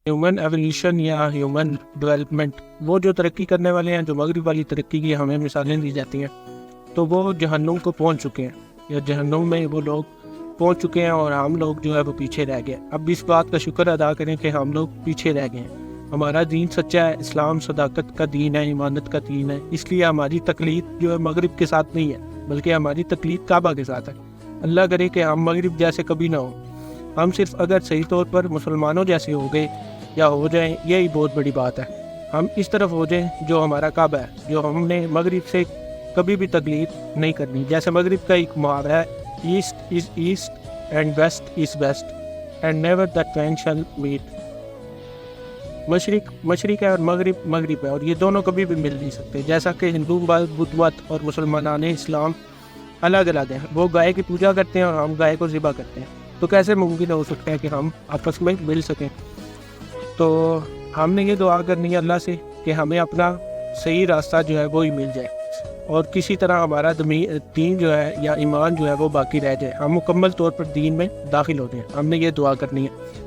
Human evolution یا human development, وہ جو ترقی کرنے والے ہیں، جو مغرب والی ترقی کی ہمیں مثالیں دی جاتی ہیں، تو وہ جہنم کو پہنچ چکے ہیں، یا جہنم میں وہ لوگ پہنچ چکے ہیں اور ہم لوگ جو ہے وہ پیچھے رہ گئے۔ اب اس بات کا شکر ادا کریں کہ ہم لوگ پیچھے رہ گئے ہیں۔ ہمارا دین سچا ہے، اسلام صداقت کا دین ہے، ایمانت کا دین ہے، اس لیے ہماری تقلید جو ہے مغرب کے ساتھ نہیں ہے، بلکہ ہماری تقلید کعبہ کے ساتھ ہے۔ اللہ کرے کہ ہم مغرب جیسے کبھی نہ ہوں، ہم صرف اگر صحیح طور پر مسلمانوں جیسے ہو گئے یا ہو جائیں، یہی بہت بڑی بات ہے۔ ہم اس طرف ہو جائیں جو ہمارا کعبہ ہے، جو ہم نے مغرب سے کبھی بھی تقلید نہیں کرنی۔ جیسے مغرب کا ایک محاورہ ہے، east is east and west is west and never the twain shall meet. مشرق ہے اور مغرب مغرب ہے، اور یہ دونوں کبھی بھی مل نہیں سکتے۔ جیسا کہ ہندو بدھ مت اور مسلمان اسلام الگ الگ ہیں، وہ گائے کی پوجا کرتے ہیں اور ہم گائے کو ذبح کرتے ہیں، تو کیسے ممکن ہو سکتا ہے کہ ہم آپس میں مل سکیں؟ تو ہم نے یہ دعا کرنی ہے اللہ سے کہ ہمیں اپنا صحیح راستہ جو ہے وہی مل جائے، اور کسی طرح ہمارا دین جو ہے یا ایمان جو ہے وہ باقی رہ جائے، ہم مکمل طور پر دین میں داخل ہو جائیں۔ ہم نے یہ دعا کرنی ہے۔